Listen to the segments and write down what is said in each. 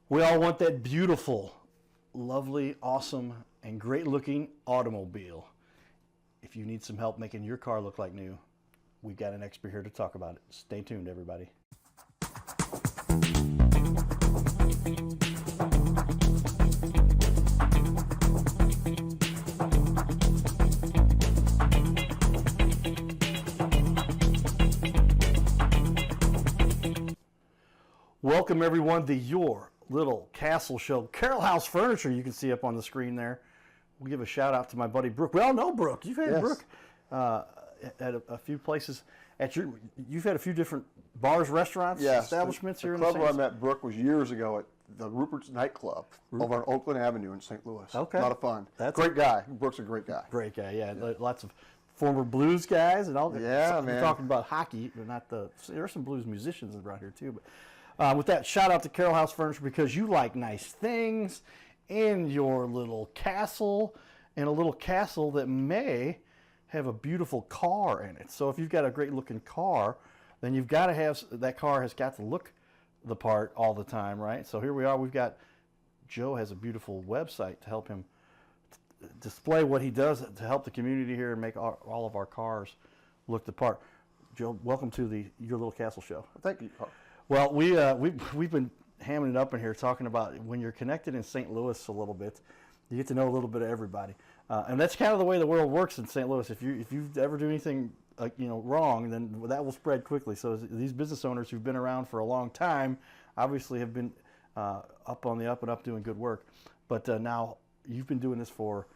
We all want that beautiful, lovely, awesome, and great-looking automobile. If you need some help making your car look like new, we've got an expert here to talk about it. Stay tuned, everybody. Welcome, everyone, to your little castle show. Carroll House Furniture, you can see up on the screen there. We'll give a shout out to my buddy Brooke. We all know Brooke. You've had Brooke at a few places. You've had a few different bars, restaurants, establishments here in the States. The club where I met Brooke was years ago at the Rupert's nightclub over on Oakland Avenue in St. Louis. Okay. A lot of fun. Great guy. Brooke's a great guy. Great guy, yeah. Lots of former blues guys and all that. Yeah, man. We're talking about hockey, but not there are some blues musicians around here too. But with that, shout out to Carroll House Furniture, because you like nice things in your little castle, and a little castle that may have a beautiful car in it. So if you've got a great looking car, then you've got to have, that car has got to look the part all the time, right? So here we are. We've got, Joe has a beautiful website to help him display what he does to help the community here and make all of our cars look the part. Joe, welcome to your little castle show. Thank you. Well, we've been hamming it up in here talking about when you're connected in St. Louis a little bit, you get to know a little bit of everybody, and that's kind of the way the world works in St. Louis. If you ever do anything wrong, then that will spread quickly. So these business owners who've been around for a long time obviously have been up on the up and up doing good work. But now you've been doing this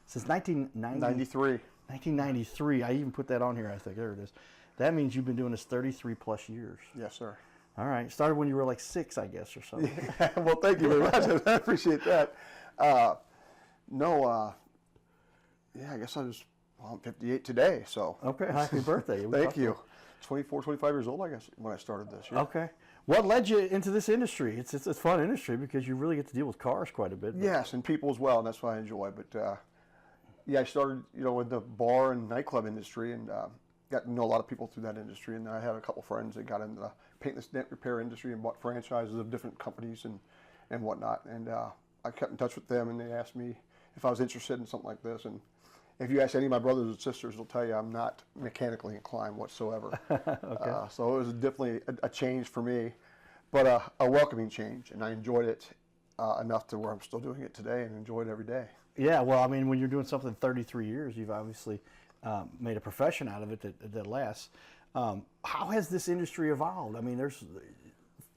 since 1993. 1993. I even put that on here. I think there it is. That means you've been doing this 33 plus years. Yes, sir. All right. Started when you were like 6, I guess, or something. Yeah, well, thank you very much. I appreciate that. I guess I'm 58 today, so. Okay, happy birthday. Thank you. 24, 25 years old, I guess, when I started this year. Okay. What led you into this industry? It's a fun industry because you really get to deal with cars quite a bit. Yes, and people as well, and that's what I enjoy. But, I started, with the bar and nightclub industry, and got to know a lot of people through that industry. And I had a couple friends that got into the paintless dent repair industry and bought franchises of different companies and whatnot. And I kept in touch with them, and they asked me if I was interested in something like this. And if you ask any of my brothers and sisters, they'll tell you I'm not mechanically inclined whatsoever. Okay. So it was definitely a change for me, but a welcoming change. And I enjoyed it enough to where I'm still doing it today and enjoy it every day. Yeah, well, I mean, when you're doing something 33 years, you've obviously made a profession out of it that lasts. How has this industry evolved? I mean,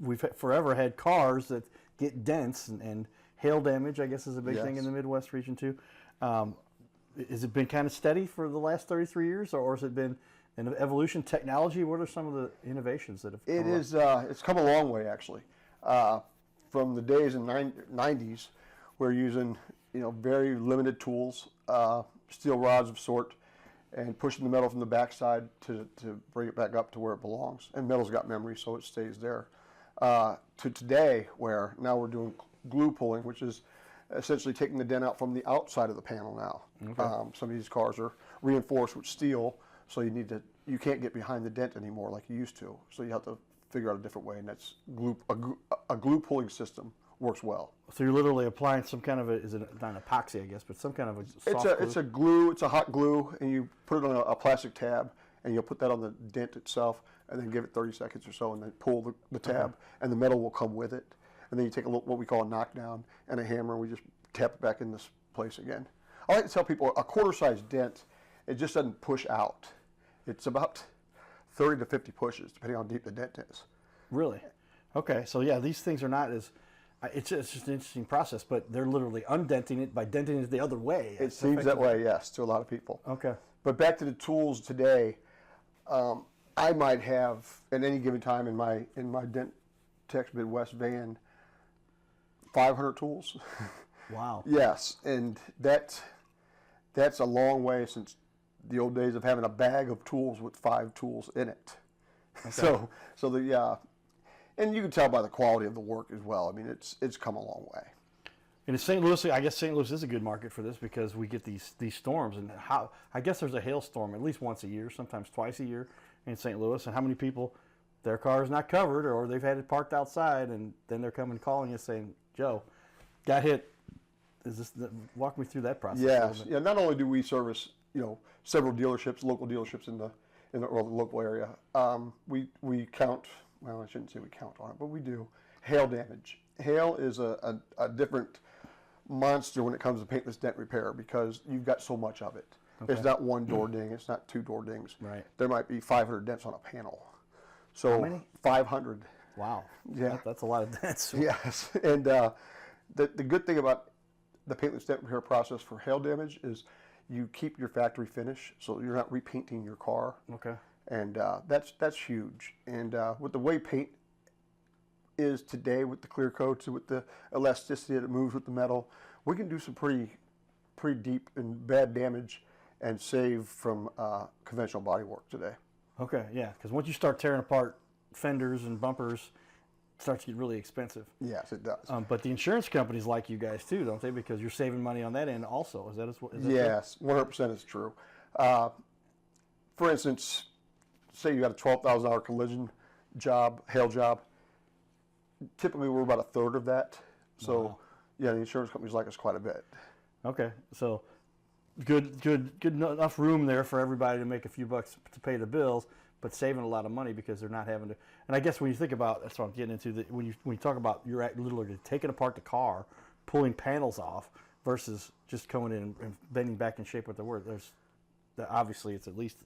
we've forever had cars that get dents and hail damage, I guess, is a big thing in the Midwest region too. Has it been kind of steady for the last 33 years, or has it been an evolution? Technology? What are some of the innovations that have come up? It's come a long way, actually. From the days in 90s, we're using very limited tools, steel rods of sort, and pushing the metal from the backside to bring it back up to where it belongs. And metal's got memory, so it stays there. To today, where now we're doing glue pulling, which is essentially taking the dent out from the outside of the panel now. Okay. Some of these cars are reinforced with steel, so you can't get behind the dent anymore like you used to. So you have to figure out a different way, and that's a glue pulling system works well. So you're literally applying some kind of is it not epoxy, I guess, but some kind of a soft glue? It's a glue. It's a hot glue, and you put it on a plastic tab, and you'll put that on the dent itself, and then give it 30 seconds or so, and then pull the tab, and the metal will come with it. And then you take what we call a knockdown and a hammer, and we just tap it back in this place again. I like to tell people a quarter-size dent, it just doesn't push out. It's about 30 to 50 pushes, depending on how deep the dent is. Really? Okay, so yeah, these things are not as, it's just an interesting process, but they're literally undenting it by denting it the other way. It seems that way, yes, to a lot of people. Okay. But back to the tools today, I might have, at any given time in my Dentex Midwest van, 500 tools. Wow. Yes, and that's a long way since the old days of having a bag of tools with 5 tools in it. Okay. So and you can tell by the quality of the work as well. I mean, it's come a long way. And in St. Louis, I guess St. Louis is a good market for this because we get these storms, and I guess there's a hailstorm at least once a year, sometimes twice a year in St. Louis. And how many people their car is not covered, or they've had it parked outside, and then they're coming calling you saying, Joe, got hit. Walk me through that process? Yes. Yeah. Not only do we service, several dealerships, local dealerships in the local area, we count. Well, I shouldn't say we count on it, but we do hail damage. Hail is a different monster when it comes to paintless dent repair because you've got so much of it. Okay. It's not one door ding. It's not two door dings. Right. There might be 500 dents on a panel. So how many? 500. Wow. Yeah. That's a lot of dents. Yes. And the good thing about the paintless dent repair process for hail damage is you keep your factory finish, so you're not repainting your car. Okay. And that's huge. And with the way paint is today, with the clear coats, with the elasticity that it moves with the metal, we can do some pretty deep and bad damage and save from conventional body work today. Okay, yeah, because once you start tearing apart fenders and bumpers, it starts to get really expensive. Yes, it does. But the insurance companies like you guys too, don't they? Because you're saving money on that end also. Is that yes, 100% is true. For instance, say you got a $12,000 collision job, hail job. Typically, we're about a third of that. So, wow. Yeah, the insurance companies like us quite a bit. Okay, so good enough room there for everybody to make a few bucks to pay the bills, but saving a lot of money because they're not having to. And I guess when you think about, that's what I'm getting into. When you talk about you're literally taking apart the car, pulling panels off, versus just coming in and bending back in shape with the work. Obviously it's at least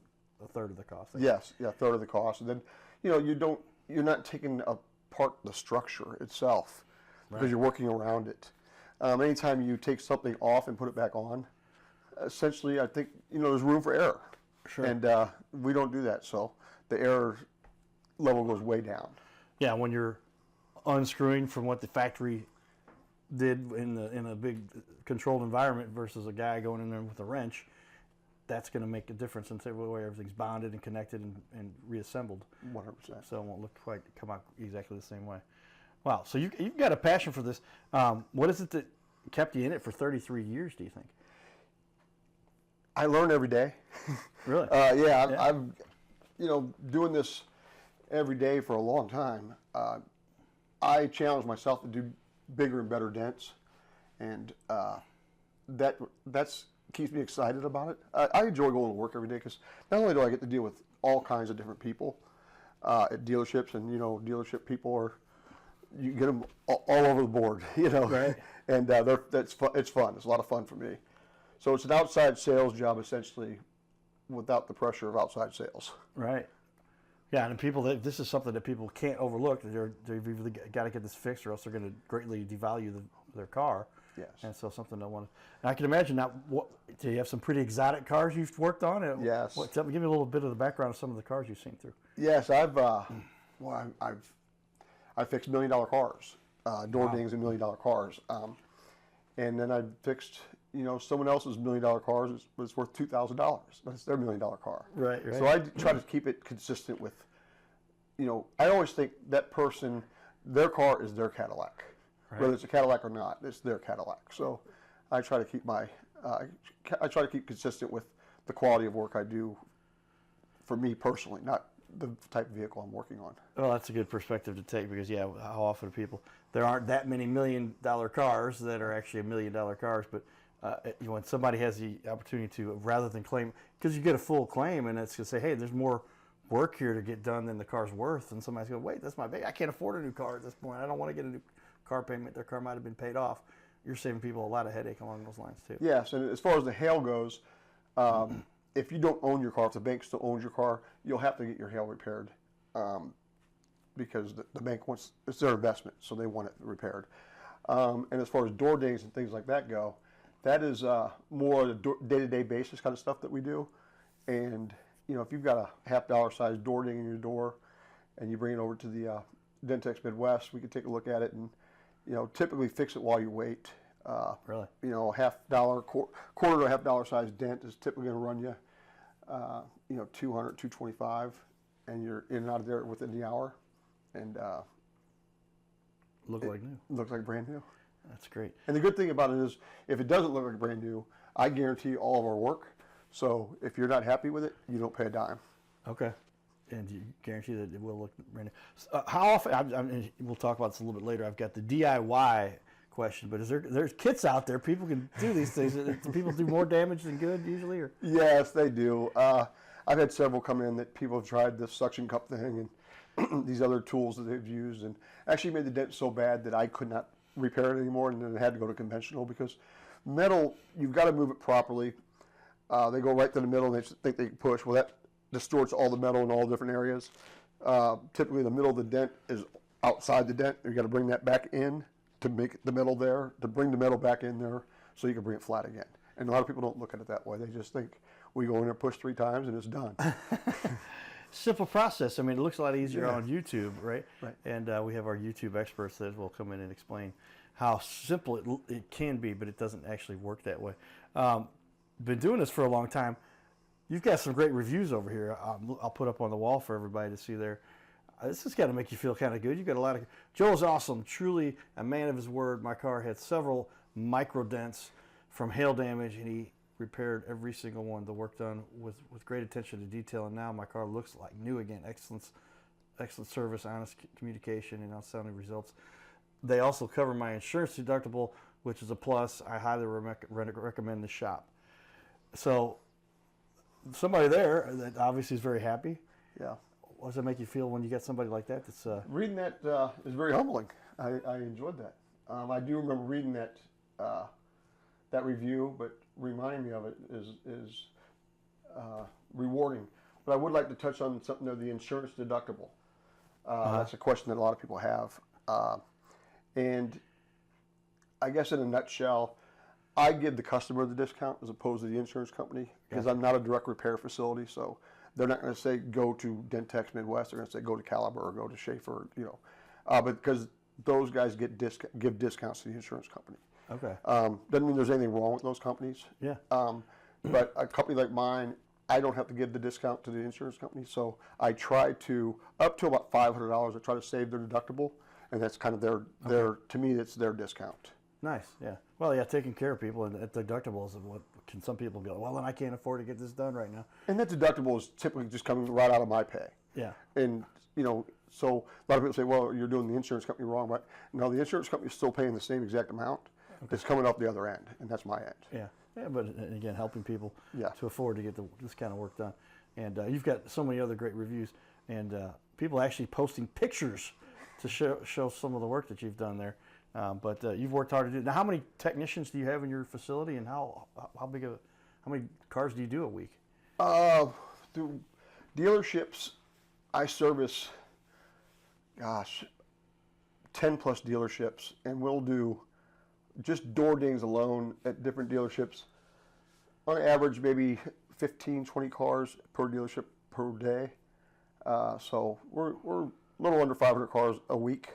a third of the cost. Yes, yeah, a third of the cost, and then you're not taking apart the structure itself because right. You're working around it. Anytime you take something off and put it back on, essentially, I think there's room for error. Sure. And we don't do that, so the error level goes way down. Yeah, when you're unscrewing from what the factory did in a big controlled environment versus a guy going in there with a wrench, that's going to make a difference in the way everything's bonded and connected and reassembled. 100%. So it won't come out exactly the same way. Wow. So you've got a passion for this. What is it that kept you in it for 33 years, do you think? I learn every day. Really? Yeah. I'm doing this every day for a long time. I challenge myself to do bigger and better dents, and that's keeps me excited about it. I enjoy going to work every day because not only do I get to deal with all kinds of different people at dealerships, and dealership people you get them all over the board, right. And it's fun. It's fun. It's a lot of fun for me. So it's an outside sales job essentially, without the pressure of outside sales. Right. Yeah, and this is something that people can't overlook. They've either got to get this fixed, or else they're going to greatly devalue their car. Yes. And so something I want to. And I can imagine now. Do you have some pretty exotic cars you've worked on? Yes. Give me a little bit of the background of some of the cars you've seen through. Yes, I've fixed $1 million cars, door dings and $1 million cars, and then I fixed someone else's $1 million cars was worth $2,000, but it's their $1 million car. Right. So I try to keep it consistent with, I always think that person, their car is their Cadillac. Right. Whether it's a Cadillac or not, it's their Cadillac. So I try to keep consistent with the quality of work I do for me personally, not the type of vehicle I'm working on. Well, that's a good perspective to take because, how often there aren't that many $1 million cars that are actually $1 million cars, but when somebody has the opportunity to, rather than claim, because you get a full claim and it's going to say, hey, there's more work here to get done than the car's worth, and somebody's going, wait, that's my baby. I can't afford a new car at this point. I don't want to get a new car payment. Their car might have been paid off. You're saving people a lot of headache along those lines too. Yes, and as far as the hail goes, if you don't own your car, if the bank still owns your car, you'll have to get your hail repaired because the bank wants, it's their investment, so they want it repaired. And as far as door dings and things like that go, that is more the day-to-day basis kind of stuff that we do. And if you've got a $50 size door ding in your door and you bring it over to the Dentex Midwest, we can take a look at it and typically fix it while you wait. Really? $50, quarter to a $50 size dent is typically going to run you, $200, $225, and you're in and out of there within the hour, and look like new. Looks like brand new. That's great. And the good thing about it is, if it doesn't look like brand new, I guarantee all of our work. So if you're not happy with it, you don't pay a dime. Okay. And you guarantee that it will look brand new. How often? We'll talk about this a little bit later. I've got the DIY question, but there's kits out there. People can do these things. Do people do more damage than good usually? Or? Yes, they do. I've had several come in that people have tried the suction cup thing and these other tools that they've used, and actually made the dent so bad that I could not repair it anymore, and then I had to go to conventional because metal, you've got to move it properly. They go right to the middle and they think they can push. Well, that distorts all the metal in all different areas. Typically, the middle of the dent is outside the dent. You've got to bring that back in to make the metal there, to bring the metal back in there so you can bring it flat again. And a lot of people don't look at it that way. They just think we go in there, push 3 times, and it's done. Simple process. I mean, it looks a lot easier Yeah. on YouTube, right? Right. And we have our YouTube experts that will come in and explain how simple it can be, but it doesn't actually work that way. Been doing this for a long time. You've got some great reviews over here. I'll put up on the wall for everybody to see there. This has got to make you feel kind of good. You've got a lot of... Joe's awesome. Truly a man of his word. My car had several micro dents from hail damage, and he repaired every single one. The work done with great attention to detail, and now my car looks like new again. Excellent service, honest communication, and outstanding results. They also cover my insurance deductible, which is a plus. I highly recommend the shop. So somebody there that obviously is very happy. Yeah. What does it make you feel when you get somebody like that? That's Reading that is very humbling. I enjoyed that. I do remember reading that review, but reminding me of it is rewarding. But I would like to touch on something of the insurance deductible. That's a question that a lot of people have. And I guess in a nutshell, I give the customer the discount as opposed to the insurance company because I'm not a direct repair facility. So they're not going to say go to Dentex Midwest. They're going to say go to Caliber or go to Schaefer, but because those guys give discounts to the insurance company. okay. Doesn't mean there's anything wrong with those companies. Yeah. But a company like mine, I don't have to give the discount to the insurance company. So I try to, up to about $500, I try to save their deductible. And that's kind of their to me, it's their discount. Nice. Yeah. Well, yeah, taking care of people and at deductibles and what can some people go, well, then I can't afford to get this done right now. And that deductible is typically just coming right out of my pay. Yeah. And, so a lot of people say, well, you're doing the insurance company wrong. But no, the insurance company is still paying the same exact amount. Okay. It's coming off the other end, and that's my end. Yeah. Yeah, but again, helping people Yeah. to afford to get this kind of work done. And you've got so many other great reviews, and people actually posting pictures to show some of the work that you've done there. But you've worked hard to do it. Now, how many technicians do you have in your facility, and how many cars do you do a week? Through dealerships, I service, 10 plus dealerships, and we'll do just door dings alone at different dealerships. On average, maybe 15, 20 cars per dealership per day. So we're a little under 500 cars a week.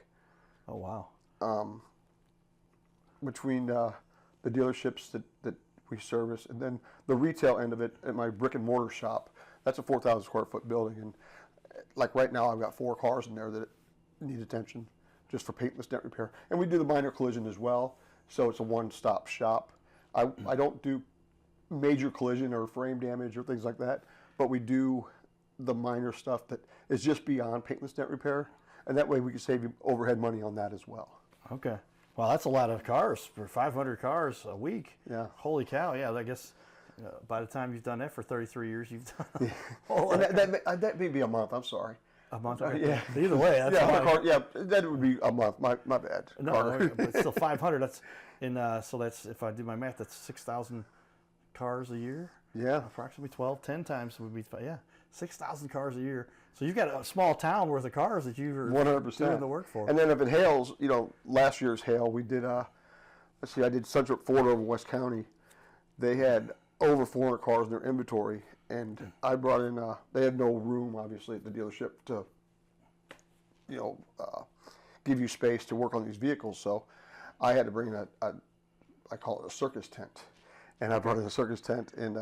Oh, wow. Between the dealerships that we service, and then the retail end of it at my brick and mortar shop. That's a 4,000 square foot building, and like right now I've got 4 cars in there that need attention just for paintless dent repair. And we do the minor collision as well, so it's a one-stop shop. I don't do major collision or frame damage or things like that, but we do the minor stuff that is just beyond paintless dent repair, and that way we can save you overhead money on that as well. Okay. Well, that's a lot of cars for 500 cars a week. Yeah. Holy cow. Yeah, I guess by the time you've done that for 33 years, you've done And that may be a month, I'm sorry. a month. Okay. Yeah. Either way, that's a lot. That would be a month. My bad. No, Carter. but it's still 500. That's so that's, if I do my math, that's 6,000 cars a year. Yeah. Approximately 10 times would be 6,000 cars a year. So you've got a small town worth of cars that you're 100% doing the work for. And then if it hails, last year's hail, we did. I did Central Florida over West County. They had over 400 cars in their inventory, and I brought in. They had no room, obviously, at the dealership to, give you space to work on these vehicles. So I had to bring in I call it a circus tent, and I brought in a circus tent, and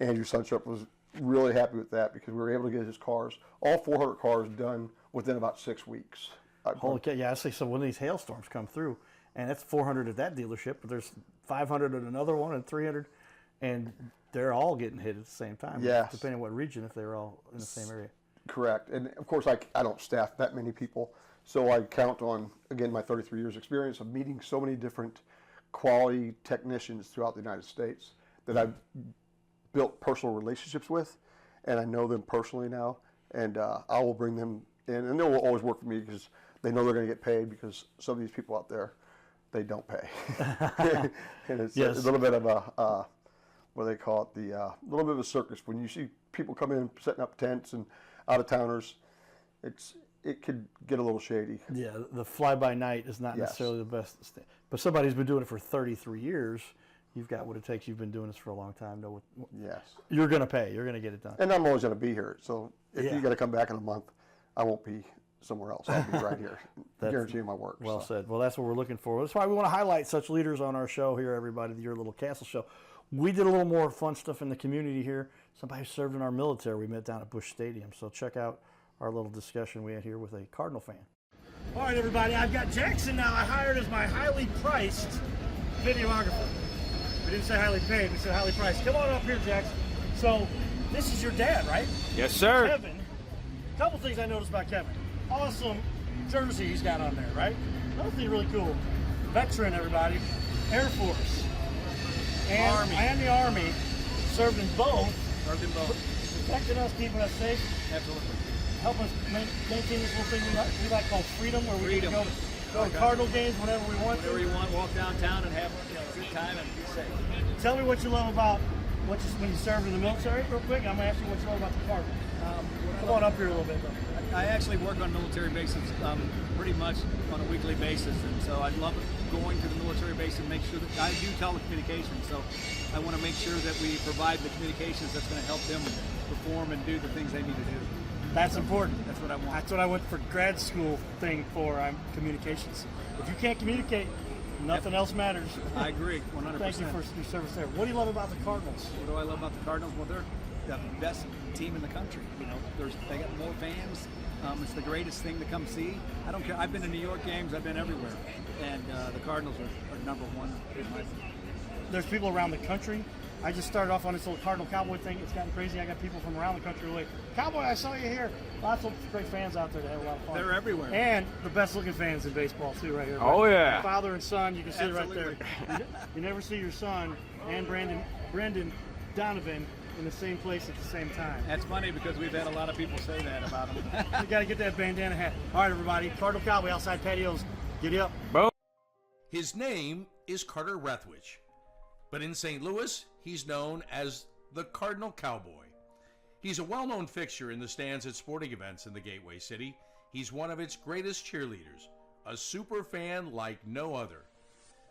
Andrew Sunstrup was really happy with that because we were able to get his cars, all 400 cars, done within about 6 weeks. Holy cow! Yeah, I see. So when these hailstorms come through, and that's 400 at that dealership, but there's 500 at another one and 300, and they're all getting hit at the same time. Yes. Depending on what region, if they're all in the same area. Correct. And of course, I don't staff that many people. So I count on, again, my 33 years experience of meeting so many different quality technicians throughout the United States that I've built personal relationships with, and I know them personally now, and I will bring them in, and they will always work for me because they know they're going to get paid, because some of these people out there, they don't pay. And it's Yes. a little bit of a, what do they call it, little bit of a circus. When you see people come in setting up tents and out-of-towners, it could get a little shady. Yeah, the fly-by-night is not Yes. necessarily the best. But somebody who's been doing it for 33 years, you've got what it takes. You've been doing this for a long time. Know what Yes. you're going to pay. You're going to get it done. And I'm always going to be here. So if Yeah. you got to come back in a month, I won't be somewhere else. I'll be right here. Guarantee my work. Well so. said. Well, that's what we're looking for. That's why we want to highlight such leaders on our show here, everybody, Your Little Castle Show. We did a little more fun stuff in the community here. Somebody who served in our military we met down at Busch Stadium. So check out our little discussion we had here with a Cardinal fan. All right, everybody, I've got Jackson now. I hired as my highly priced videographer. We didn't say highly paid, we said highly priced. Come on up here, Jackson. So this is your dad, right? Yes, sir. Kevin. A couple things I noticed about Kevin. Awesome jersey he's got on there, right? Another thing really cool. Veteran, everybody. Air Force. And the Army. Served in both. Served in both. Protecting us, keeping us safe. Absolutely. Help us maintain this little thing we like called freedom, where we can go to Cardinal games whenever we want Whenever to. you want, walk downtown and have a good time and be safe. Tell me what you love about when you served in the military, real quick. I'm going to ask you what you love about the Cardinals. Come on up here a little bit, though. I actually work on military bases pretty much on a weekly basis, and so I love going to the military base and make sure that I do telecommunications, so I want to make sure that we provide the communications that's going to help them perform and do the things they need to do. That's important. That's what I want. That's what I went for grad school thing for. I'm communications. If you can't communicate, nothing else matters. I agree, 100%. Thank you for your service there. What do you love about the Cardinals? What do I love about the Cardinals? Well, they're the best team in the country. You know, they got more fans. It's the greatest thing to come see. I don't care. I've been to New York games. I've been everywhere, and the Cardinals are number one in my opinion. There's people around the country. I just started off on this little Cardinal Cowboy thing. It's gotten crazy. I got people from around the country like, Cowboy, I saw you here. Lots of great fans out there that have a lot of fun. They're everywhere. And the best looking fans in baseball too, right here. Oh, yeah. Father and son, you can see it right Absolutely. there. You never see your son and Brendan Donovan in the same place at the same time. That's funny because we've had a lot of people say that about them. You got to get that bandana hat. All right, everybody. Cardinal Cowboy outside patios. Giddy up. His name is Carter Rethwich, but in St. Louis, he's known as the Cardinal Cowboy. He's a well-known fixture in the stands at sporting events in the Gateway City. He's one of its greatest cheerleaders, a super fan like no other.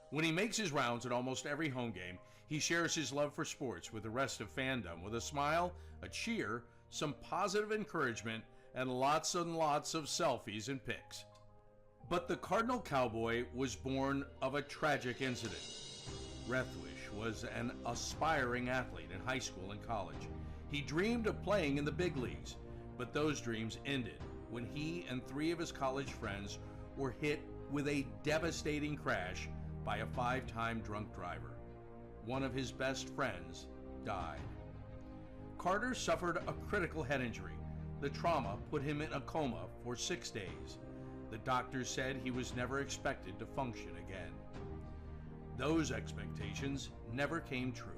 When he makes his rounds at almost every home game, he shares his love for sports with the rest of fandom with a smile, a cheer, some positive encouragement, and lots and lots of selfies and pics. But the Cardinal Cowboy was born of a tragic incident. Rethwich was an aspiring athlete in high school and college. He dreamed of playing in the big leagues, but those dreams ended when he and 3 of his college friends were hit with a devastating crash by a 5-time drunk driver. One of his best friends died. Carter suffered a critical head injury. The trauma put him in a coma for 6 days. The doctors said he was never expected to function again. Those expectations never came true.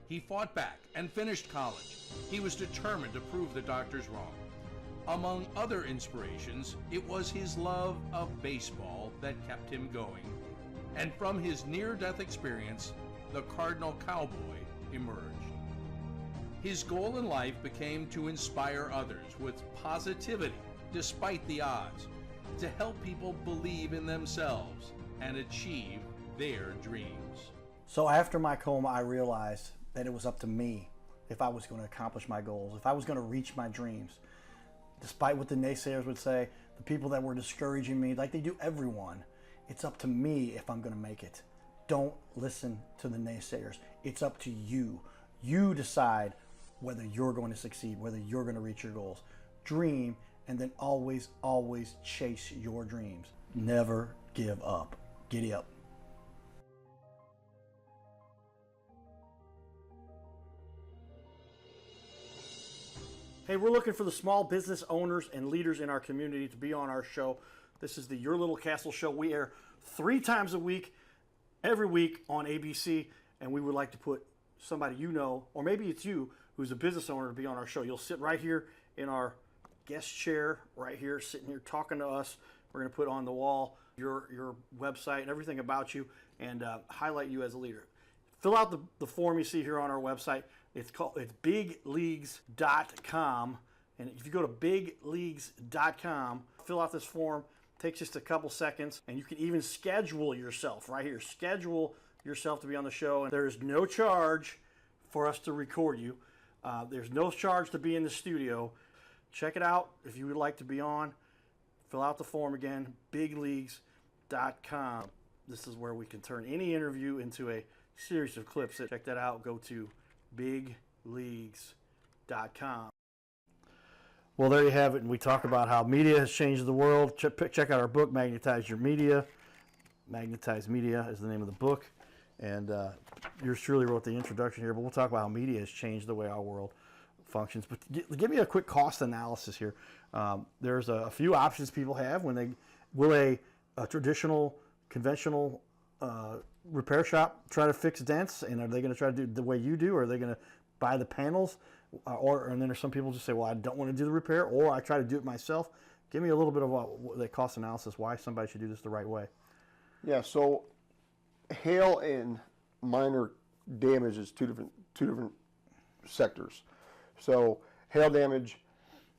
He fought back and finished college. He was determined to prove the doctors wrong. Among other inspirations, it was his love of baseball that kept him going. And from his near-death experience, the Cardinal Cowboy emerged. His goal in life became to inspire others with positivity despite the odds, to help people believe in themselves and achieve their dreams. So after my coma, I realized that it was up to me if I was going to accomplish my goals, if I was going to reach my dreams. Despite what the naysayers would say, the people that were discouraging me, like they do everyone, it's up to me if I'm going to make it. Don't listen to the naysayers. It's up to you. You decide whether you're going to succeed, whether you're going to reach your goals. Dream, and then always, always chase your dreams. Never give up. Giddy up. Hey, we're looking for the small business owners and leaders in our community to be on our show. This is the Your Little Castle show. We air 3 times a week, every week on ABC, and we would like to put somebody you know, or maybe it's you, who's a business owner to be on our show. You'll sit right here in our guest chair, right here, sitting here talking to us. We're going to put on the wall your website and everything about you and highlight you as a leader. Fill out the form you see here on our website. It's bigleagues.com, and if you go to bigleagues.com, fill out this form. It takes just a couple seconds, and you can even schedule yourself right here. Schedule yourself to be on the show, and there is no charge for us to record you. There's no charge to be in the studio. Check it out if you would like to be on. Fill out the form again, bigleagues.com. This is where we can turn any interview into a series of clips. Check that out. Go to bigleagues.com. Well, there you have it. And we talk about how media has changed the world. Check out our book, Magnetize Your Media. Magnetize Media is the name of the book. And yours truly wrote the introduction here. But we'll talk about how media has changed the way our world functions. But give me a quick cost analysis here. There's a few options people have when they will a traditional, conventional repair shop try to fix dents, and are they going to try to do the way you do, or are they going to buy the panels, and then there's some people just say, well, I don't want to do the repair, or I try to do it myself. Give me a little bit of the cost analysis, why somebody should do this the right way. Yeah, so hail and minor damage is two different sectors. So hail damage,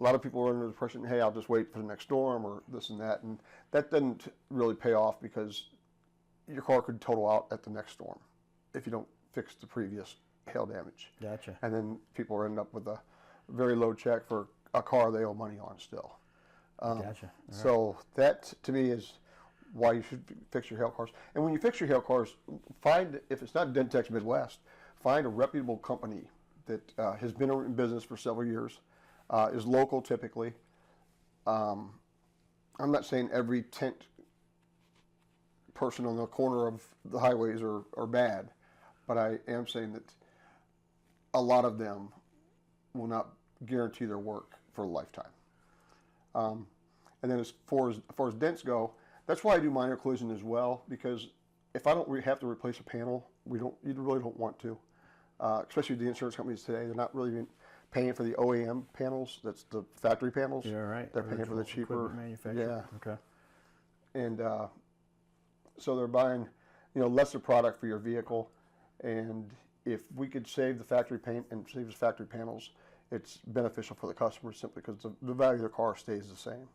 a lot of people are under the impression, hey, I'll just wait for the next storm or this and that doesn't really pay off, because your car could total out at the next storm if you don't fix the previous hail damage. Gotcha. And then people are ending up with a very low check for a car they owe money on still. Gotcha. So that, to me, is why you should fix your hail cars. And when you fix your hail cars, find, if it's not Dentex Midwest, find a reputable company that has been in business for several years, is local typically. I'm not saying every tent person on the corner of the highways are bad, but I am saying that a lot of them will not guarantee their work for a lifetime. And then as far as dents go, that's why I do minor collision as well, because if I don't have to replace a panel, you really don't want to. Especially the insurance companies today, they're not really paying for the OEM panels. That's the factory panels. Yeah, right. They're paying for the cheaper manufacturer. Yeah. Okay. And so they're buying, lesser product for your vehicle. And if we could save the factory paint and save the factory panels, it's beneficial for the customer, simply because the value of their car stays the same.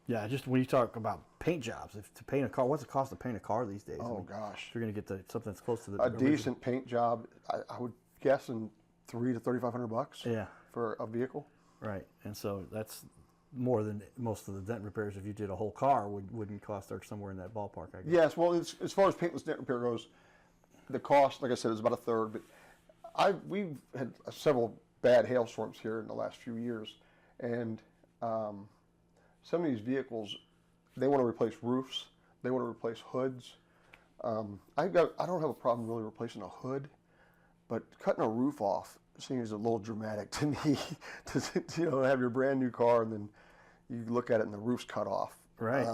Yeah, just when you talk about paint jobs, to paint a car, what's the cost to paint a car these days? Oh, gosh. You're going to get something that's close to the A decent paint job, I would guess, in $300 to $3,500. Yeah. For a vehicle. Right, and so that's more than most of the dent repairs. If you did a whole car, wouldn't cost somewhere in that ballpark, I guess. Yes, well, as far as paintless dent repair goes, the cost, like I said, is about a third. But we've had several bad hailstorms here in the last few years, and some of these vehicles, they want to replace roofs, they want to replace hoods. I don't have a problem really replacing a hood, but cutting a roof off seems a little dramatic to me. to have your brand new car and then you look at it and the roof's cut off. Right.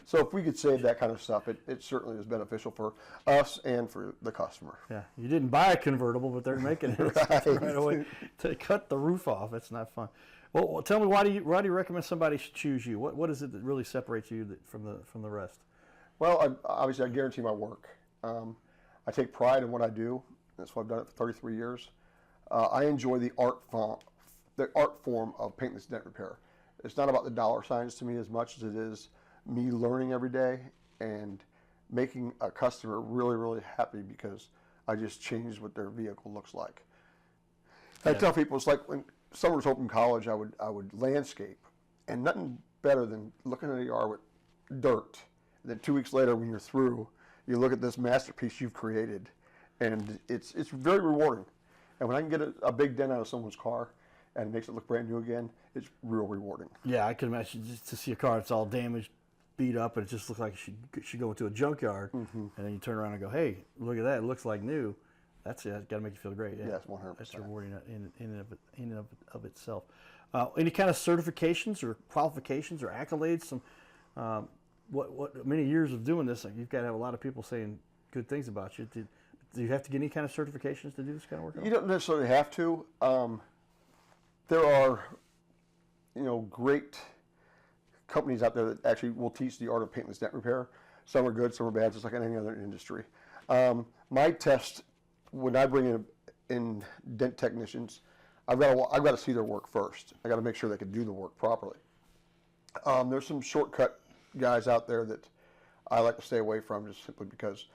So if we could save that kind of stuff, it certainly is beneficial for us and for the customer. Yeah, you didn't buy a convertible, but they're making it right away to cut the roof off. It's not fun. Well, tell me, why do you recommend somebody should choose you? What is it that really separates you from the rest? Well, obviously I guarantee my work. I take pride in what I do. That's why I've done it for 33 years. I enjoy the art form of paintless dent repair. It's not about the dollar signs to me as much as it is me learning every day and making a customer really, really happy because I just changed what their vehicle looks like. I tell people, it's like when summers open college, I would landscape, and nothing better than looking at a yard with dirt. And then 2 weeks later, when you're through, you look at this masterpiece you've created, and it's very rewarding. And when I can get a big dent out of someone's car and it makes it look brand new again, it's real rewarding. Yeah, I can imagine just to see a car that's all damaged, beat up, and it just looks like it should go into a junkyard, and then you turn around and go, hey, look at that, it looks like new. That's got to make you feel great. Yeah. Yes, 100%. That's rewarding in and of itself. Any kind of certifications or qualifications or accolades? Some what many years of doing this, you've got to have a lot of people saying good things about you. Do you have to get any kind of certifications to do this kind of work? You don't necessarily have to. There are, great companies out there that actually will teach the art of paintless dent repair. Some are good, some are bad, just like in any other industry. My test, when I bring in dent technicians, I've got to see their work first. I got to make sure they can do the work properly. There's some shortcut guys out there that I like to stay away from, just simply because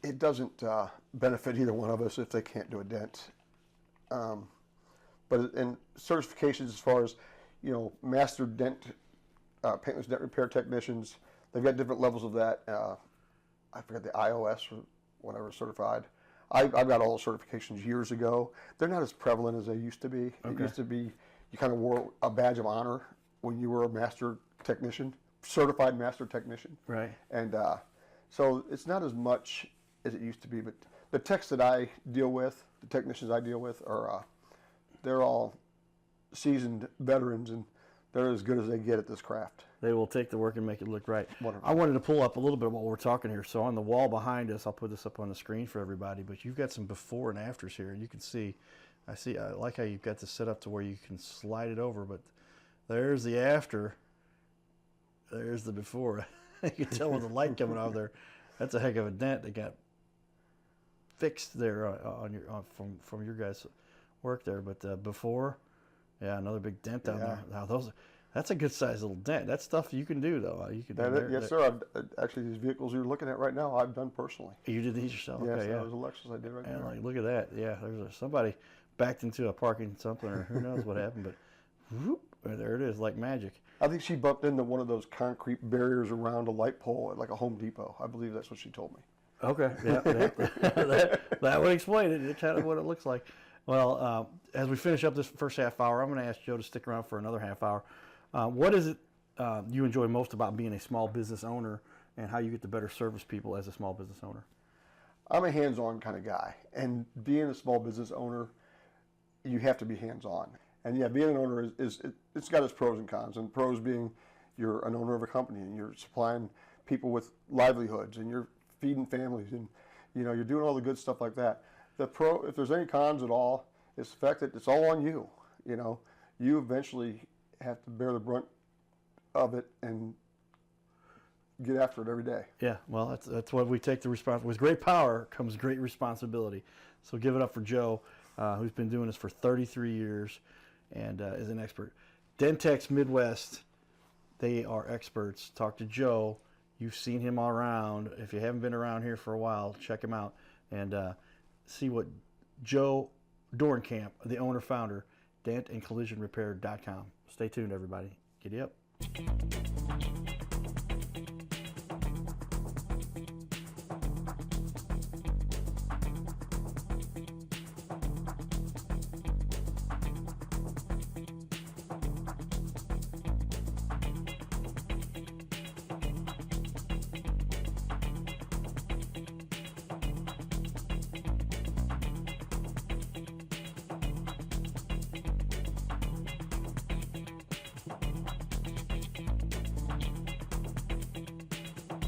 it doesn't benefit either one of us if they can't do a dent. But in certifications, as far as master dent, paintless dent repair technicians, they've got different levels of that. I forget the iOS or whatever certified. I got all the certifications years ago. They're not as prevalent as they used to be. Okay. It used to be you kind of wore a badge of honor when you were a master technician, certified master technician. Right. And so it's not as much as it used to be. But the techs that I deal with, the technicians I deal with, are they're all seasoned veterans, and they're as good as they get at this craft. They will take the work and make it look right. Wonderful. I wanted to pull up a little bit while we're talking here. So on the wall behind us, I'll put this up on the screen for everybody, but you've got some before and afters here. You can see, I like how you've got this set up to where you can slide it over, but there's the after, there's the before. You can tell with the light coming off there. That's a heck of a dent that got fixed there from your guys' work there. But before, yeah, another big dent down there. Now that's a good sized little dent. That's stuff you can do though. You can. Yes, sir. Actually, these vehicles you're looking at right now, I've done personally. You did these yourself? Yes, Okay, yeah. that was a Lexus I did right And there. like, look at that. Yeah, somebody backed into a parking something, or who knows what happened, but whoop, there it is, like magic. I think she bumped into one of those concrete barriers around a light pole at like a Home Depot. I believe that's what she told me. Okay, yeah, that would explain it. It's kind of what it looks like. Well, as we finish up this first half hour, I'm going to ask Joe to stick around for another half hour. What is it you enjoy most about being a small business owner, and how you get to better service people as a small business owner? I'm a hands-on kind of guy, and being a small business owner, you have to be hands-on. And yeah, being an owner it's got its pros and cons. And pros being you're an owner of a company and you're supplying people with livelihoods and you're feeding families and you're doing all the good stuff like that. If there's any cons at all, it's the fact that it's all on you. You eventually have to bear the brunt of it and get after it every day. Yeah, well, that's what we take the responsibility. With great power comes great responsibility. So give it up for Joe, who's been doing this for 33 years and is an expert. Dentex Midwest, they are experts. Talk to Joe. You've seen him all around. If you haven't been around here for a while, check him out and see what Joe Dorenkamp, the owner-founder, dentandcollisionrepair.com. Stay tuned, everybody. Giddy up.